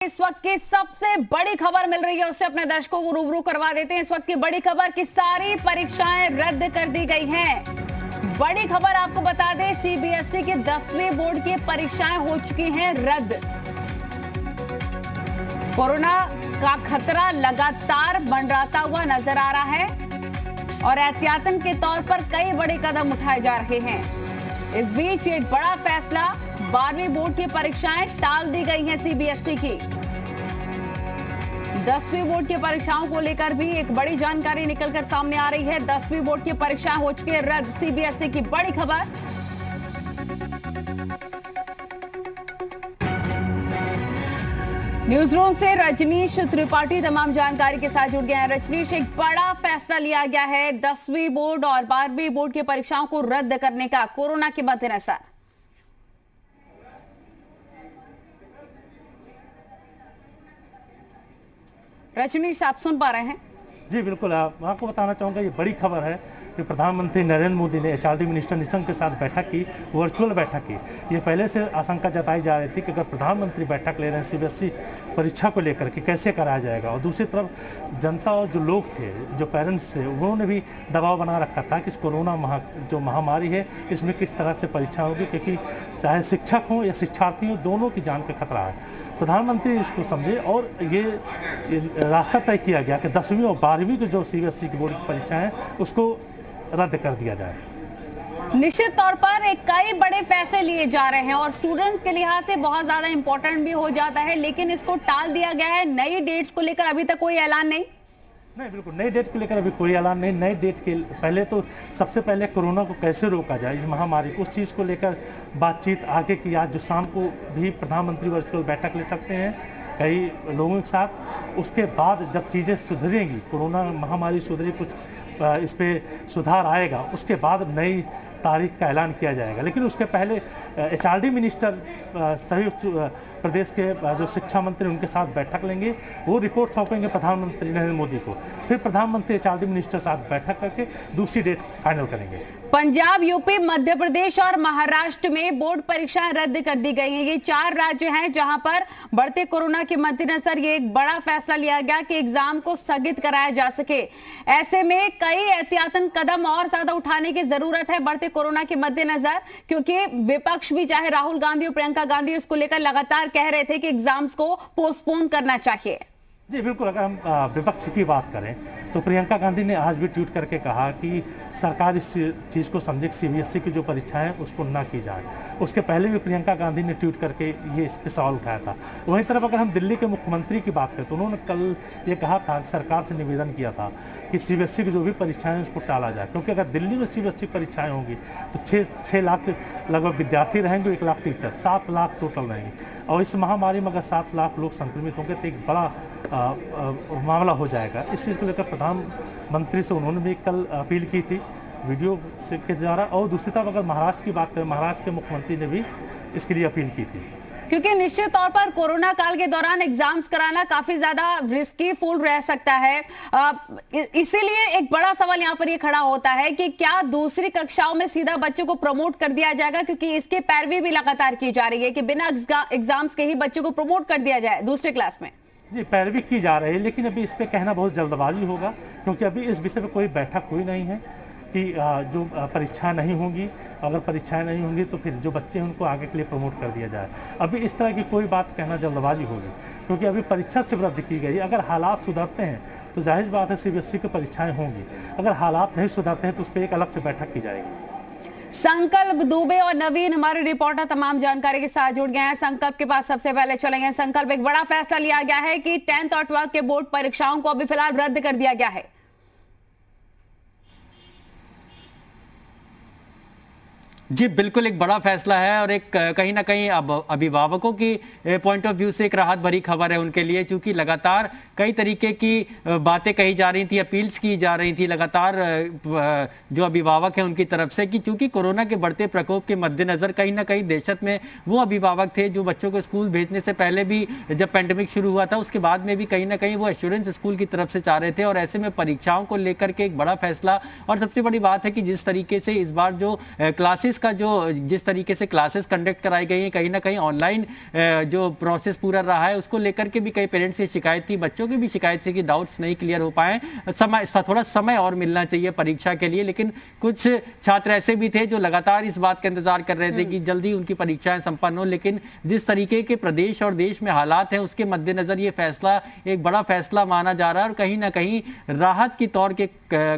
इस वक्त की सबसे बड़ी खबर मिल रही है, उससे अपने दर्शकों को रूबरू करवा देते हैं। इस वक्त की बड़ी खबर कि सारी परीक्षाएं रद्द कर दी गई हैं। बड़ी खबर आपको बता दें, सीबीएसई की 10वीं बोर्ड की परीक्षाएं हो चुकी हैं रद्द। कोरोना का खतरा लगातार मंडराता हुआ नजर आ रहा है और एहतियातन के तौर पर कई बड़े कदम उठाए जा रहे हैं। इस बीच एक बड़ा फैसला, 12वीं बोर्ड की परीक्षाएं टाल दी गई हैं। सीबीएसई की 10वीं बोर्ड की परीक्षाओं को लेकर भी एक बड़ी जानकारी निकलकर सामने आ रही है। 10वीं बोर्ड की परीक्षाएं हो चुकी है रद्द। सीबीएसई की बड़ी खबर। न्यूज रूम से रजनीश त्रिपाठी तमाम जानकारी के साथ जुड़ गए हैं। रजनीश, एक बड़ा फैसला लिया गया है 10वीं बोर्ड और 12वीं बोर्ड की परीक्षाओं को रद्द करने का, कोरोना के मद्देनजर। रजनीश, आप सुन पा रहे हैं? जी बिल्कुल, मैं आपको बताना चाहूँगा, ये बड़ी खबर है कि प्रधानमंत्री नरेंद्र मोदी ने एचआरडी मिनिस्टर निशंक के साथ बैठक की, वर्चुअल बैठक की। ये पहले से आशंका जताई जा रही थी कि अगर प्रधानमंत्री बैठक ले रहे हैं सीबीएसई परीक्षा को लेकर कि कैसे कराया जाएगा, और दूसरी तरफ जनता और जो लोग थे, जो पेरेंट्स थे, उन्होंने भी दबाव बना रखा था कि इस कोरोना जो महामारी है इसमें किस तरह से परीक्षा होगी, क्योंकि चाहे शिक्षक हों या शिक्षार्थी हों, दोनों की जान का खतरा है। प्रधानमंत्री इसको समझे और ये रास्ता तय किया गया कि 10वीं और 12वीं की जो सीबीएसई की बोर्ड की परीक्षा है उसको रद्द कर दिया जाए। निश्चित तौर पर एक कई बड़े फैसले लिए जा रहे हैं और स्टूडेंट्स के लिहाज से बहुत ज्यादा इंपॉर्टेंट भी हो जाता है, लेकिन इसको टाल दिया गया है। नई डेट्स को लेकर अभी तक कोई ऐलान नहीं। नहीं, बिल्कुल नई डेट को लेकर अभी कोई ऐलान नहीं। नई डेट के पहले तो सबसे पहले कोरोना को कैसे रोका जाए, इस महामारी को, उस चीज़ को लेकर बातचीत आगे की। आज जो शाम को भी प्रधानमंत्री वर्चुअल बैठक ले सकते हैं कई लोगों के साथ। उसके बाद जब चीज़ें सुधरेंगी, कोरोना महामारी सुधरी, कुछ इस पर सुधार आएगा, उसके बाद नई तारीख का ऐलान किया जाएगा। लेकिन उसके पहले एचआरडी मिनिस्टर सभी प्रदेश के जो शिक्षा मंत्री उनके साथ बैठक लेंगे, वो रिपोर्ट सौंपेंगे प्रधानमंत्री नरेंद्र मोदी को। फिर प्रधानमंत्री एचआरडी मिनिस्टर साथ बैठक करके दूसरी डेट फाइनल करेंगे। पंजाब, यूपी, मध्य प्रदेश और महाराष्ट्र में बोर्ड परीक्षाएं रद्द कर दी गई हैं। ये 4 राज्य हैं जहां पर बढ़ते कोरोना के मद्देनजर ये एक बड़ा फैसला लिया गया कि एग्जाम को स्थगित कराया जा सके। ऐसे में कई एहतियातन कदम और ज्यादा उठाने की जरूरत है बढ़ते कोरोना के मद्देनजर, क्योंकि विपक्ष भी, चाहे राहुल गांधी और प्रियंका गांधी, उसको लेकर लगातार कह रहे थे कि एग्जाम्स को पोस्टपोन करना चाहिए। जी बिल्कुल, अगर हम विपक्ष की बात करें तो प्रियंका गांधी ने आज भी ट्वीट करके कहा कि सरकार इस चीज़ को समझे कि सीबीएसई की जो परीक्षाएं हैं उसको ना की जाए। उसके पहले भी प्रियंका गांधी ने ट्वीट करके ये इस पर सवाल उठाया था। वहीं तरफ अगर हम दिल्ली के मुख्यमंत्री की बात करें तो उन्होंने कल ये कहा था कि सरकार से निवेदन किया था कि सीबीएसई की जो भी परीक्षाएं हैं उसको टाला जाए, क्योंकि अगर दिल्ली में सीबीएसई परीक्षाएँ होंगी तो 6 लाख लगभग विद्यार्थी रहेंगे, 1 लाख टीचर, 7 लाख टोटल रहेंगे। और इस महामारी में अगर 7 लाख लोग संक्रमित होंगे तो एक बड़ा मामला हो जाएगा। इस चीज़ को लेकर प्रधानमंत्री से उन्होंने भी कल अपील की थी वीडियो के द्वारा। और दूसरी तरफ अगर महाराष्ट्र की बात करें, महाराष्ट्र के मुख्यमंत्री ने भी इसके लिए अपील की थी, क्योंकि निश्चित तौर पर कोरोना काल के दौरान एग्जाम्स कराना काफी ज्यादा रिस्की फुल रह सकता है। इसीलिए एक बड़ा सवाल यहाँ पर ये खड़ा होता है कि क्या दूसरी कक्षाओं में सीधा बच्चों को प्रमोट कर दिया जाएगा, क्योंकि इसके पैरवी भी लगातार की जा रही है कि बिना एग्जाम्स के ही बच्चों को प्रमोट कर दिया जाए दूसरे क्लास में। जी पैरवी की जा रही है, लेकिन अभी इस पे कहना बहुत जल्दबाजी होगा, क्योंकि अभी इस विषय पे कोई बैठक हुई नहीं है कि जो परीक्षाएं नहीं होंगी, अगर परीक्षाएं नहीं होंगी तो फिर जो बच्चे हैं उनको आगे के लिए प्रमोट कर दिया जाए। अभी इस तरह की कोई बात कहना जल्दबाजी होगी, क्योंकि अभी परीक्षा सिर्फ रद्द की गई। अगर हालात सुधरते हैं तो जाहिर बात है सीबीएसई की परीक्षाएँ होंगी। अगर हालात नहीं सुधरते हैं तो उस पर एक अलग से बैठक की जाएगी। संकल्प दुबे और नवीन हमारे रिपोर्टर तमाम जानकारी के साथ जुड़ गए हैं। संकल्प के पास सबसे पहले चलेंगे। संकल्प, एक बड़ा फैसला लिया गया है कि 10th और 12th के बोर्ड परीक्षाओं को अभी फिलहाल रद्द कर दिया गया है। जी बिल्कुल, एक बड़ा फैसला है और एक कहीं ना कहीं अब अभिभावकों की पॉइंट ऑफ व्यू से एक राहत भरी खबर है उनके लिए, क्योंकि लगातार कई तरीके की बातें कही जा रही थी, अपील्स की जा रही थी लगातार जो अभिभावक हैं उनकी तरफ से, कि चूंकि कोरोना के बढ़ते प्रकोप के मद्देनजर कहीं ना कहीं दहशत में वो अभिभावक थे जो बच्चों को स्कूल भेजने से पहले भी, जब पैंडेमिक शुरू हुआ था उसके बाद में भी कहीं ना कहीं वो एश्योरेंस स्कूल की तरफ से चाह रहे थे। और ऐसे में परीक्षाओं को लेकर के एक बड़ा फैसला, और सबसे बड़ी बात है कि जिस तरीके से इस बार जो क्लासेस का जो जिस तरीके से क्लासेस कंडक्ट कराई गई हैं, कहीं ना कहीं ऑनलाइन जो प्रोसेस पूरा रहा है, उसको लेकर के भी कई पेरेंट्स की शिकायत थी, बच्चों की भी शिकायत थी कि डाउट्स नहीं क्लियर हो पाए। थोड़ा समय और मिलना चाहिए परीक्षा के लिए, लेकिन कुछ छात्र ऐसे भी थे जो लगातार इस बात का इंतजार कर रहे थे कि जल्दी उनकी परीक्षाएं संपन्न हो। लेकिन जिस तरीके के प्रदेश और देश में हालात हैं, उसके मद्देनजर ये फैसला एक बड़ा फैसला माना जा रहा है और कहीं ना कहीं राहत की तौर के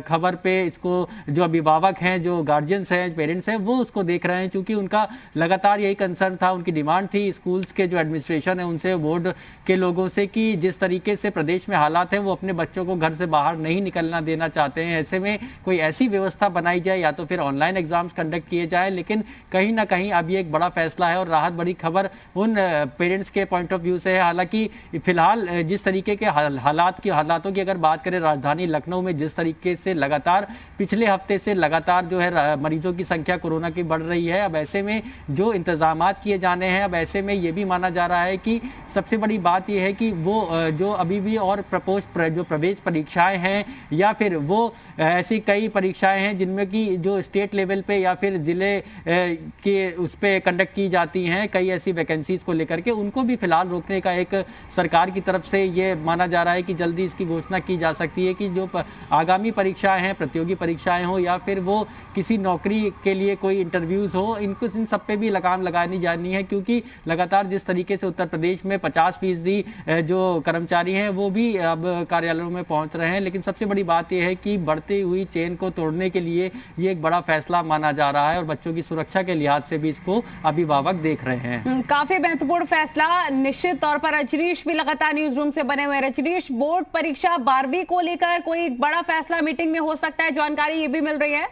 खबर पे इसको जो अभिभावक हैं, जो गार्जियंस हैं, पेरेंट्स हैं, वो उसको देख रहे हैं, क्योंकि उनका लगातार यही कंसर्न था, उनकी डिमांड थी स्कूल्स के जो एडमिनिस्ट्रेशन है उनसे, बोर्ड के लोगों से, कि जिस तरीके से प्रदेश में हालात हैं वो अपने बच्चों को घर से बाहर नहीं निकलना देना चाहते हैं। ऐसे में कोई ऐसी व्यवस्था बनाई जाए या तो फिर ऑनलाइन एग्जाम्स कंडक्ट किए जाए, लेकिन कहीं ना कहीं अब ये एक बड़ा फैसला है और राहत बड़ी खबर उन पेरेंट्स के पॉइंट ऑफ व्यू से है। हालांकि फिलहाल जिस तरीके के हालातों की अगर बात करें, राजधानी लखनऊ में जिस तरीके से लगातार पिछले हफ्ते से लगातार जो है मरीजों की संख्या कोरोना की बढ़ रही है, अब ऐसे में जो इंतजामात किए जाने हैं, अब ऐसे में ये भी माना जा रहा है कि सबसे बड़ी बात यह है कि वो जो अभी भी और जो प्रवेश परीक्षाएं हैं या फिर वो ऐसी कई परीक्षाएं हैं जिनमें कि जो स्टेट लेवल पे या फिर जिले के उस पे कंडक्ट की जाती हैं, कई ऐसी वैकेंसीज को लेकर के, उनको भी फिलहाल रोकने का एक सरकार की तरफ से ये माना जा रहा है कि जल्दी इसकी घोषणा की जा सकती है कि जो आगामी परीक्षाएं हैं, प्रतियोगी परीक्षाएं हो या फिर वो किसी नौकरी के लिए कोई इंटरव्यूज हो, इन सब पे भी लगाम लगानी जानी है, क्योंकि लगातार जिस तरीके से उत्तर प्रदेश में 50% जो कर्मचारी हैं वो भी अब कार्यालयों में पहुंच रहे हैं। लेकिन सबसे बड़ी बात यह है कि बढ़ती हुई चेन को तोड़ने के लिए ये एक बड़ा फैसला माना जा रहा है और बच्चों की सुरक्षा के लिहाज से भी इसको अभिभावक देख रहे हैं। काफी महत्वपूर्ण फैसला निश्चित तौर पर। रजनीश भी लगातार न्यूज रूम से बने हुए। रजनीश, बोर्ड परीक्षा 12वीं को लेकर कोई बड़ा फैसला मीटिंग में हो सकता है, जानकारी ये भी मिल रही है?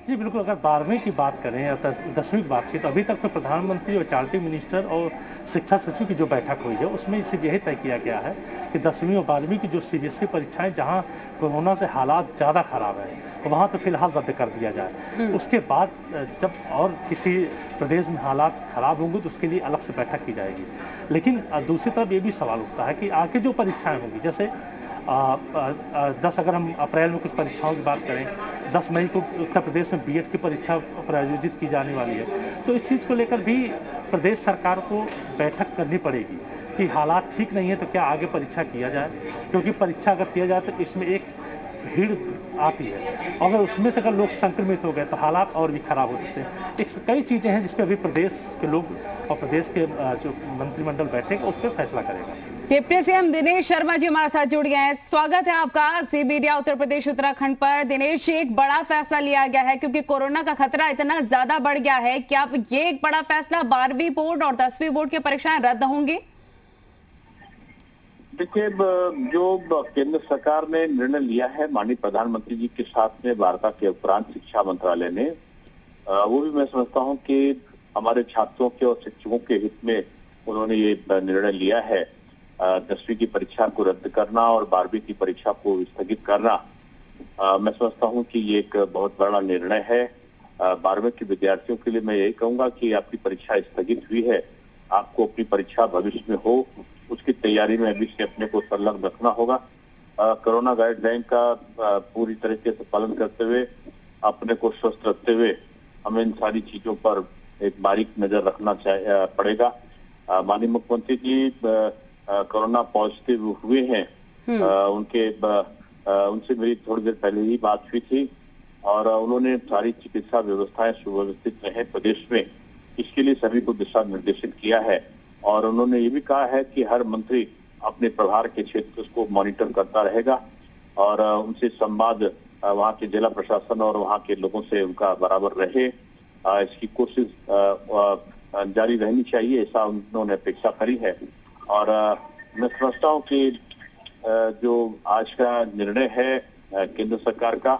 जी बिल्कुल, अगर 12वीं की बात करें या 10वीं की बात की तो अभी तक तो प्रधानमंत्री और चार्टी मिनिस्टर और शिक्षा सचिव की जो बैठक हुई है उसमें सिर्फ यही तय किया गया है कि 10वीं और 12वीं की जो सीबीएसई परीक्षाएं जहां कोरोना से हालात ज़्यादा खराब है वहां तो फिलहाल रद्द कर दिया जाए। उसके बाद जब और किसी प्रदेश में हालात खराब होंगे तो उसके लिए अलग से बैठक की जाएगी। लेकिन दूसरी तरफ ये भी सवाल उठता है कि आगे जो परीक्षाएँ होंगी, जैसे 10 अगर हम अप्रैल में कुछ परीक्षाओं की बात करें, 10 मई को उत्तर प्रदेश में बीएड की परीक्षा प्रायोजित की जाने वाली है, तो इस चीज़ को लेकर भी प्रदेश सरकार को बैठक करनी पड़ेगी कि हालात ठीक नहीं है तो क्या आगे परीक्षा किया जाए, क्योंकि परीक्षा अगर किया जाए तो इसमें एक भीड़ आती है, अगर उसमें से अगर लोग संक्रमित हो गए तो हालात और भी खराब हो सकते हैं। कई चीज़ें हैं जिस पर अभी प्रदेश के लोग और प्रदेश के जो मंत्रिमंडल बैठेगा उस पर फैसला करेगा। डिप्टी सीएम दिनेश शर्मा जी हमारे साथ जुड़ गए हैं। स्वागत है आपका सी मीडिया उत्तर प्रदेश उत्तराखंड पर। दिनेश, एक बड़ा फैसला लिया गया है क्योंकि कोरोना का खतरा इतना ज्यादा बढ़ गया है। क्या ये एक बड़ा फैसला 12वीं बोर्ड और 10वीं बोर्ड की परीक्षाएं रद्द होंगी? देखिए, जो केंद्र सरकार ने निर्णय लिया है माननीय प्रधानमंत्री जी के साथ में वार्ता के उपरांत शिक्षा मंत्रालय ने, वो भी मैं समझता हूँ कि हमारे छात्रों के और शिक्षकों के हित में उन्होंने ये निर्णय लिया है। 10वीं की परीक्षा को रद्द करना और 12वीं की परीक्षा को स्थगित करना, मैं समझता हूं कि ये एक बहुत बड़ा निर्णय है। 12वीं के विद्यार्थियों के लिए मैं यही कहूंगा कि आपकी परीक्षा स्थगित हुई है, आपको अपनी परीक्षा भविष्य में हो उसकी तैयारी में अभी से अपने को संलग्न रखना होगा। कोरोना गाइडलाइन का पूरी तरीके से पालन करते हुए, अपने को स्वस्थ रखते हुए हमें इन सारी चीजों पर एक बारीक नजर रखना पड़ेगा। माननीय मुख्यमंत्री जी कोरोना पॉजिटिव हुए हैं, उनसे मेरी थोड़ी देर पहले ही बात हुई थी और उन्होंने सारी चिकित्सा व्यवस्थाएं सुव्यवस्थित रहे प्रदेश में, इसके लिए सभी को दिशा निर्देशित किया है। और उन्होंने ये भी कहा है कि हर मंत्री अपने प्रभार के क्षेत्र को मॉनिटर करता रहेगा और उनसे संवाद वहाँ के जिला प्रशासन और वहाँ के लोगों से उनका बराबर रहे, इसकी कोशिश जारी रहनी चाहिए, ऐसा उन्होंने अपेक्षा करी है। और मैं समझता हूँ कि जो आज का निर्णय है केंद्र सरकार का,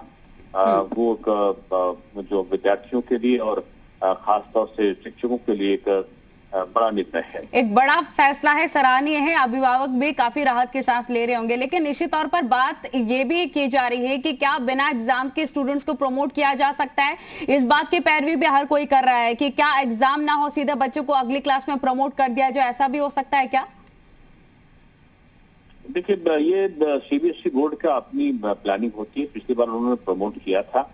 वो जो विद्यार्थियों के लिए और खास तौर से शिक्षकों के लिए एक बड़ा निर्णय है, एक बड़ा फैसला है, सराहनीय है। अभिभावक भी काफी राहत की सांस ले रहे होंगे। लेकिन निश्चित तौर पर बात ये भी की जा रही है कि क्या बिना एग्जाम के स्टूडेंट्स को प्रमोट किया जा सकता है? इस बात की पैरवी भी हर कोई कर रहा है कि क्या एग्जाम ना हो, सीधे बच्चों को अगली क्लास में प्रमोट कर दिया जाए, ऐसा भी हो सकता है क्या? देखिए, ये सीबीएसई बोर्ड का अपनी प्लानिंग होती है। पिछली बार उन्होंने प्रमोट किया था,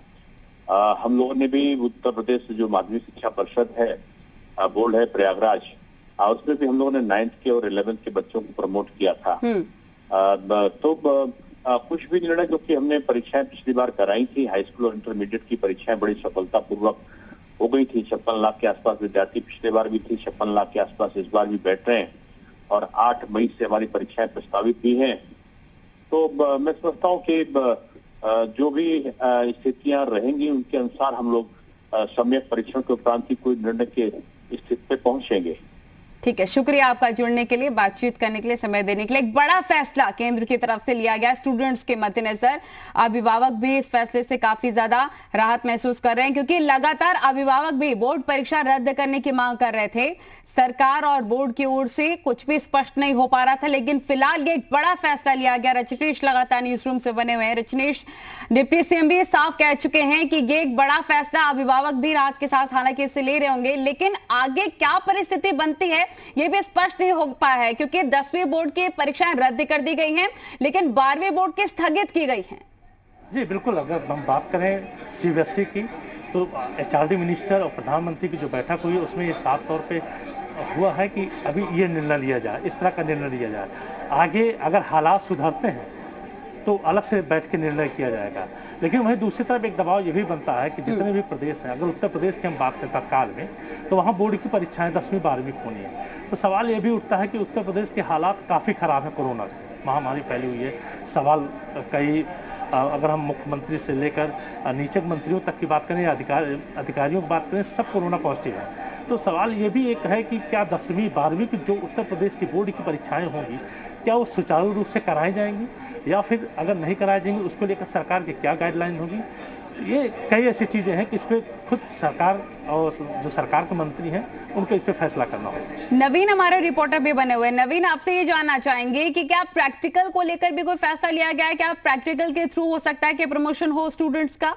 हम लोगों ने भी उत्तर प्रदेश जो माध्यमिक शिक्षा परिषद है, बोर्ड है प्रयागराज, उसमें भी हम लोगों ने 9th के और 11th के बच्चों को प्रमोट किया था। तो कुछ भी निर्णय, क्योंकि हमने परीक्षाएं पिछली बार कराई थी, हाई स्कूल और इंटरमीडिएट की परीक्षाएं बड़ी सफलतापूर्वक हो गई थी। 56 लाख के आसपास विद्यार्थी पिछले बार भी थे, 56 लाख के आसपास इस बार भी बैठ रहे हैं और 8 मई से हमारी परीक्षाएं प्रस्तावित भी हैं। तो मैं समझता हूँ कि जो भी स्थितियां रहेंगी उनके अनुसार हम लोग सम्यक परीक्षण के उपरांत ही कोई निर्णय के स्थिति पे पहुंचेंगे। ठीक है, शुक्रिया आपका जुड़ने के लिए, बातचीत करने के लिए, समय देने के लिए। एक बड़ा फैसला केंद्र की तरफ से लिया गया स्टूडेंट्स के मद्देनजर। अभिभावक भी इस फैसले से काफी ज्यादा राहत महसूस कर रहे हैं, क्योंकि लगातार अभिभावक भी बोर्ड परीक्षा रद्द करने की मांग कर रहे थे। सरकार और बोर्ड की ओर से कुछ भी स्पष्ट नहीं हो पा रहा था, लेकिन फिलहाल ये एक बड़ा फैसला लिया गया। रजनीश लगातार न्यूज रूम से बने हुए हैं। रजनीश, डिप्टी सीएम भी साफ कह चुके हैं कि ये एक बड़ा फैसला, अभिभावक भी राहत के साथ हालांकि इसे ले रहे होंगे, लेकिन आगे क्या परिस्थिति बनती है ये भी स्पष्ट नहीं हो पाया है, क्योंकि 10वीं बोर्ड की परीक्षाएं रद्द कर दी गई हैं, लेकिन 12वीं बोर्ड की स्थगित की गई हैं। जी बिल्कुल, अगर हम बात करें सीबीएसई की, तो एचआरडी मिनिस्टर और प्रधानमंत्री की जो बैठक हुई है उसमें ये साफ तौर पे हुआ है कि अभी ये निर्णय लिया जाए, इस तरह का निर्णय लिया जाए। आगे अगर हालात सुधरते हैं तो अलग से बैठ के निर्णय किया जाएगा। लेकिन वहीं दूसरी तरफ एक दबाव ये भी बनता है कि जितने भी प्रदेश हैं, अगर उत्तर प्रदेश की हम बात करें तत्काल में, तो वहाँ बोर्ड की परीक्षाएं 10वीं 12वीं होनी है। तो सवाल ये भी उठता है कि उत्तर प्रदेश के हालात काफ़ी ख़राब हैं, कोरोना से महामारी फैली हुई है। सवाल कई, अगर हम मुख्यमंत्री से लेकर नीचे मंत्रियों तक की बात करें या अधिकारियों की बात करें, सब कोरोना पॉजिटिव है। तो सवाल ये भी एक है कि क्या 10वीं 12वीं की जो उत्तर प्रदेश की बोर्ड की परीक्षाएं होंगी, क्या वो सुचारू रूप से कराई जाएंगी, या फिर अगर नहीं कराई जाएंगी उसको लेकर सरकार की क्या गाइडलाइन होगी। ये कई ऐसी चीज़ें हैं कि इस पर खुद सरकार और जो सरकार के मंत्री हैं उनको इस पर फैसला करना होगा। नवीन हमारे रिपोर्टर भी बने हुए हैं। नवीन, आपसे ये जानना चाहेंगे कि क्या प्रैक्टिकल को लेकर भी कोई फैसला लिया गया है? क्या प्रैक्टिकल के थ्रू हो सकता है कि प्रमोशन हो स्टूडेंट्स का?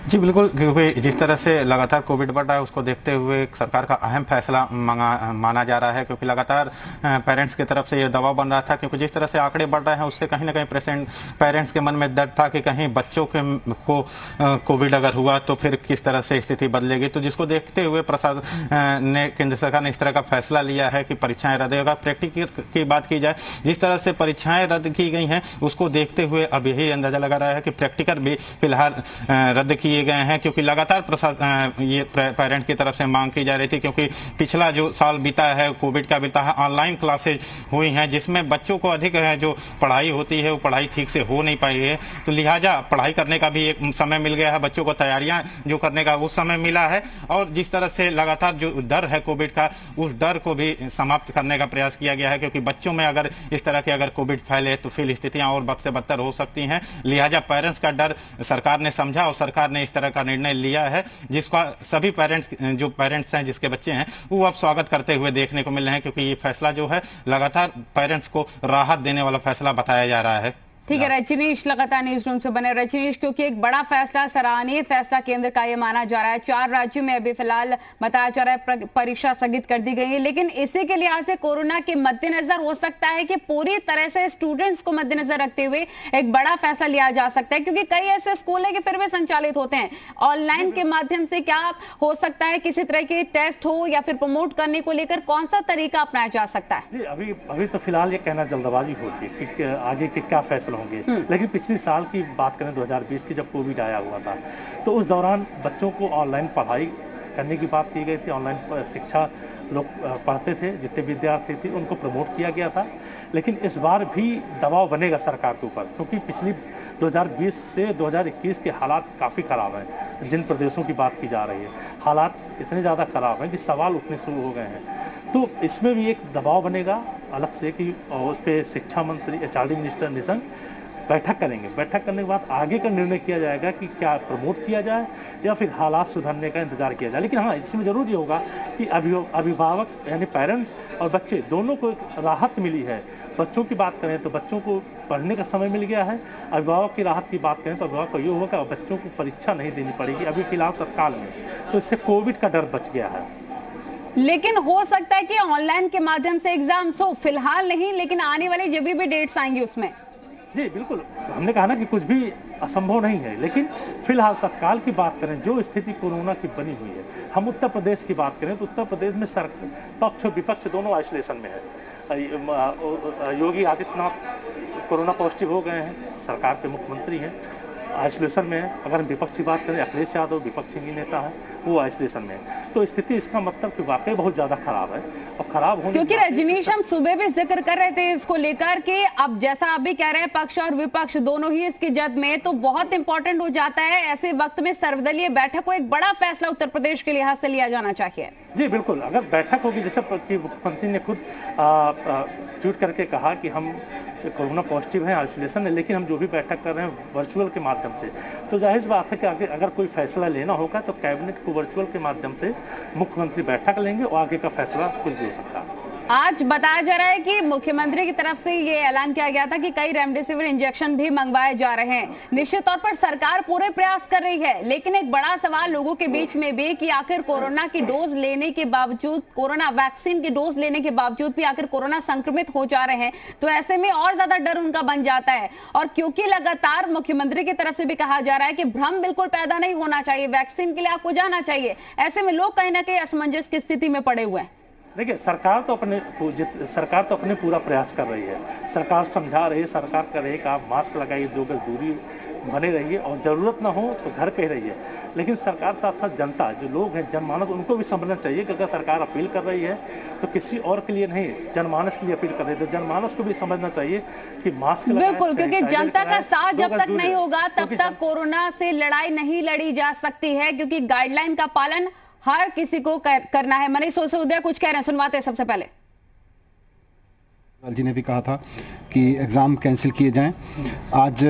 जी बिल्कुल, क्योंकि जिस तरह से लगातार कोविड बढ़ रहा है उसको देखते हुए सरकार का अहम फैसला माना जा रहा है, क्योंकि लगातार पेरेंट्स की तरफ से ये दबाव बन रहा था, क्योंकि जिस तरह से आंकड़े बढ़ रहे हैं उससे कहीं ना कहीं पेरेंट्स के मन में डर था कि कहीं बच्चों को कोविड अगर हुआ तो फिर किस तरह से स्थिति बदलेगी। तो जिसको देखते हुए प्रशासन ने, केंद्र सरकार ने इस तरह का फैसला लिया है कि परीक्षाएं रद्द होगा। प्रैक्टिकल की बात की जाए, जिस तरह से परीक्षाएं रद्द की गई हैं उसको देखते हुए अब यही अंदाजा लगा रहा है कि प्रैक्टिकल भी फिलहाल रद्द किए गए हैं, क्योंकि लगातार ये पेरेंट्स की तरफ से मांग की जा रही थी, क्योंकि पिछला जो साल बीता है कोविड का बीता है, ऑनलाइन क्लासेज हुई हैं जिसमें बच्चों को अधिक जो पढ़ाई होती है वो पढ़ाई ठीक से हो नहीं पाई है। तो लिहाजा पढ़ाई करने का भी एक समय मिल गया है, बच्चों को तैयारियां जो करने का वो समय मिला है, और जिस तरह से लगातार जो डर है कोविड का, उस डर को भी समाप्त करने का प्रयास किया गया है, क्योंकि बच्चों में अगर इस तरह के अगर कोविड फैले तो फिर स्थितियां और बद से बदतर हो सकती हैं। लिहाजा पेरेंट्स का डर सरकार ने समझा और सरकार ने इस तरह का निर्णय लिया है, जिसका सभी पेरेंट्स हैं जिसके बच्चे हैं वो अब स्वागत करते हुए देखने को मिल रहे हैं, क्योंकि ये फैसला जो है लगातार पेरेंट्स को राहत देने वाला फैसला बताया जा रहा है। ठीक है रजनीश, लगातार न्यूज रूम से बने रजनीश, क्योंकि एक बड़ा फैसला, सराहनीय फैसला केंद्र का ये माना जा रहा है। 4 राज्यों में अभी फिलहाल बताया जा रहा है परीक्षा स्थगित कर दी गई है, लेकिन इसी के लिहाज से कोरोना के मद्देनजर हो सकता है कि पूरी तरह से स्टूडेंट्स को मद्देनजर रखते हुए एक बड़ा फैसला लिया जा सकता है, क्योंकि कई ऐसे स्कूल है कि फिर भी संचालित होते हैं ऑनलाइन के माध्यम से। क्या हो सकता है किसी तरह के टेस्ट हो या फिर प्रमोट करने को लेकर कौन सा तरीका अपनाया जा सकता है? अभी तो फिलहाल ये कहना जल्दबाजी होती है कि आगे के क्या फैसला होंगे। लेकिन पिछले साल की बात करें 2020 की, जब कोविड आया हुआ था, तो उस दौरान बच्चों को ऑनलाइन पढ़ाई करने की बात की गई थी, ऑनलाइन शिक्षा लोग पढ़ते थे, जितने विद्यार्थी थे उनको प्रमोट किया गया था। लेकिन इस बार भी दबाव बनेगा सरकार के ऊपर, क्योंकि पिछली 2020 से 2021 के हालात काफ़ी ख़राब हैं। जिन प्रदेशों की बात की जा रही है, हालात इतने ज़्यादा ख़राब हैं कि सवाल उठने शुरू हो गए हैं। तो इसमें भी एक दबाव बनेगा अलग से कि उस पर शिक्षा मंत्री, एचआरडी मिनिस्टर निशंक बैठक करेंगे। बैठक करने के बाद आगे का निर्णय किया जाएगा कि क्या प्रमोट किया जाए या फिर हालात सुधरने का इंतजार किया जाए। लेकिन हाँ, इसमें ज़रूर ये होगा कि अभिभावक यानी पेरेंट्स और बच्चे दोनों को एक राहत मिली है। बच्चों की बात करें तो बच्चों को पढ़ने का समय मिल गया है, अभिभावक की राहत की बात करें तो अभिभावक को ये होगा बच्चों को परीक्षा नहीं देनी पड़ेगी अभी फिलहाल तत्काल में, तो इससे कोविड का डर बच गया है। लेकिन हो सकता है कि ऑनलाइन के माध्यम से एग्जाम्स हो, फिलहाल नहीं, लेकिन आने वाले जब भी डेट्स आएंगी उसमें जी बिल्कुल, हमने कहा ना कि कुछ भी असंभव नहीं है, लेकिन फिलहाल तत्काल की बात करें, जो स्थिति कोरोना की बनी हुई है, हम उत्तर प्रदेश की बात करें तो उत्तर प्रदेश में पक्ष और विपक्ष दोनों आइसोलेशन में है। योगी आदित्यनाथ कोरोना पॉजिटिव हो गए हैं, सरकार के मुख्यमंत्री हैं, आइसोलेशन में है। अगर हम विपक्ष की बात करें, अखिलेश यादव विपक्षी ही नेता है, वो आइसोलेशन में है। तो स्थिति इसका मतलब कि वाकई बहुत ज्यादा खराब है और खराब होने, क्योंकि रजनीश हम सुबह भी जिक्र कर रहे थे इसको लेकर कि अब जैसा आप भी कह रहे हैं पक्ष और विपक्ष दोनों ही इसकी जद में, तो बहुत इंपॉर्टेंट हो जाता है ऐसे वक्त में सर्वदलीय बैठक को, एक बड़ा फैसला उत्तर प्रदेश के लिहाज से लिया जाना चाहिए। जी बिल्कुल, अगर बैठक होगी, जैसे कि मुख्यमंत्री ने खुद ट्वीट करके कहा कि हम कोरोना पॉजिटिव है, आइसोलेशन है, लेकिन हम जो भी बैठक कर रहे हैं वर्चुअल के माध्यम से, तो जाहिर बात है कि आगे अगर कोई फैसला लेना होगा तो कैबिनेट को वर्चुअल के माध्यम से मुख्यमंत्री बैठक लेंगे और आगे का फैसला कुछ भी हो सकता है। आज बताया जा रहा है कि मुख्यमंत्री की तरफ से ये ऐलान किया गया था कि कई रेमडेसिविर इंजेक्शन भी मंगवाए जा रहे हैं। निश्चित तौर पर सरकार पूरे प्रयास कर रही है, लेकिन एक बड़ा सवाल लोगों के बीच में भी कि आखिर कोरोना की डोज लेने के बावजूद, कोरोना वैक्सीन की डोज लेने के बावजूद भी आखिर कोरोना संक्रमित हो जा रहे हैं, तो ऐसे में और ज्यादा डर उनका बन जाता है। और क्योंकि लगातार मुख्यमंत्री की तरफ से भी कहा जा रहा है कि भ्रम बिल्कुल पैदा नहीं होना चाहिए, वैक्सीन के लिए आपको जाना चाहिए, ऐसे में लोग कहीं ना कहीं असमंजस की स्थिति में पड़े हुए हैं। देखिए, सरकार तो अपने पूरा प्रयास कर रही है, सरकार समझा रही है, सरकार कर रही है कि आप मास्क लगाइए, 2 गज दूरी बने रहिए और ज़रूरत ना हो तो घर पे रहिए। लेकिन सरकार साथ साथ जनता, जो लोग हैं, जनमानस, उनको भी समझना चाहिए कि अगर सरकार अपील कर रही है तो किसी और के लिए नहीं, जनमानस के लिए अपील कर रही है, तो जनमानस को भी समझना चाहिए कि मास्क लगाएं, बिल्कुल, क्योंकि जनता का साथ जब तक नहीं होगा तब तक कोरोना से लड़ाई नहीं लड़ी जा सकती है, क्योंकि गाइडलाइन का पालन हर किसी को करना है। मनीष सिसोदिया कुछ कह रहे हैं, सुनवाते हैं सबसे पहले। जी ने भी कहा था कि एग्ज़ाम कैंसिल किए जाएं, आज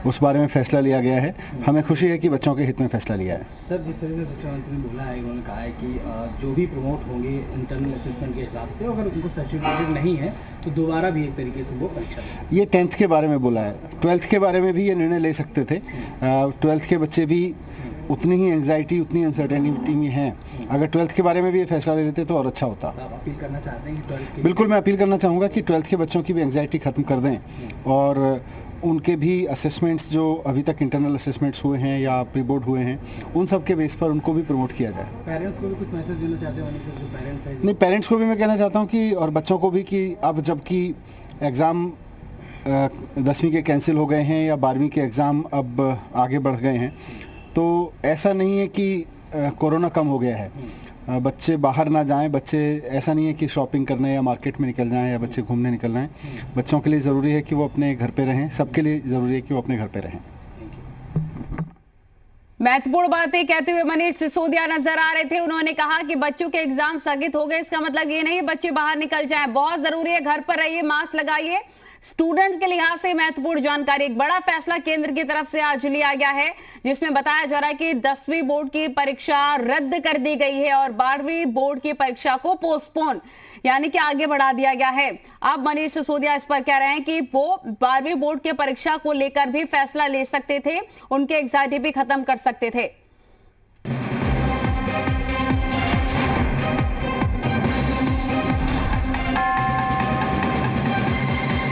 उस बारे में फैसला लिया गया है। हमें खुशी है कि बच्चों के हित में फैसला लिया है। सर, जिस तरह से शिक्षा मंत्री ने बोला है, उन्होंने कहा है कि जो भी प्रमोट होंगे इंटरनल असेसमेंट के हिसाब से, अगर उनको सर्टिफिकेट नहीं है तो दोबारा भी एक तरीके से वो परीक्षा दें। ये 10th के बारे में बोला है, 12th के बारे में भी ये निर्णय ले सकते थे। 12th के बच्चे भी उतनी ही एंग्जाइटी, उतनी अनसर्टेनिटी में हैं। अगर 12th के बारे में भी ये फैसला ले लेते तो और अच्छा होता। आप अपील करना चाहते हैं कि 12th के? बिल्कुल, मैं अपील करना चाहूँगा कि 12th के बच्चों की भी एंग्जाइटी ख़त्म कर दें और उनके भी असेसमेंट्स जो अभी तक इंटरनल असेसमेंट्स हुए हैं या प्री बोर्ड हुए हैं, उन सब के बेस पर उनको भी प्रमोट किया जाए। पेरेंट्स को भी कुछ मैसेज देना चाहते हैं? जो पेरेंट्स हैं, नहीं, पेरेंट्स को भी मैं कहना चाहता हूँ कि, और बच्चों को भी, कि अब जबकि एग्ज़ाम 10वीं के कैंसिल हो गए हैं या 12वीं के एग्ज़ाम अब आगे बढ़ गए हैं, तो ऐसा नहीं है कि कोरोना कम हो गया है। बच्चे बाहर ना जाएं, बच्चे, ऐसा नहीं है कि शॉपिंग करने या मार्केट में निकल जाएं या बच्चे घूमने निकल जाएं। बच्चों के लिए ज़रूरी है कि वो अपने घर पे रहें, सबके लिए ज़रूरी है कि वो अपने घर पे रहें। महत्वपूर्ण बातें कहते हुए मनीष सिसोदिया नजर आ रहे थे। उन्होंने कहा कि बच्चों के एग्जाम स्थगित हो गए, इसका मतलब ये नहीं बच्चे बाहर निकल जाएं, बहुत जरूरी है घर पर रहिए, मास्क लगाइए। स्टूडेंट के लिहाज से महत्वपूर्ण जानकारी, एक बड़ा फैसला केंद्र की तरफ से आज लिया गया है, जिसमें बताया जा रहा है कि 10वीं बोर्ड की परीक्षा रद्द कर दी गई है और 12वीं बोर्ड की परीक्षा को पोस्टपोन, यानी कि आगे बढ़ा दिया गया है। अब मनीष सिसोदिया इस पर कह रहे हैं कि वो 12वीं बोर्ड की परीक्षा को लेकर भी फैसला ले सकते थे, उनके एंग्जाइटी भी खत्म कर सकते थे।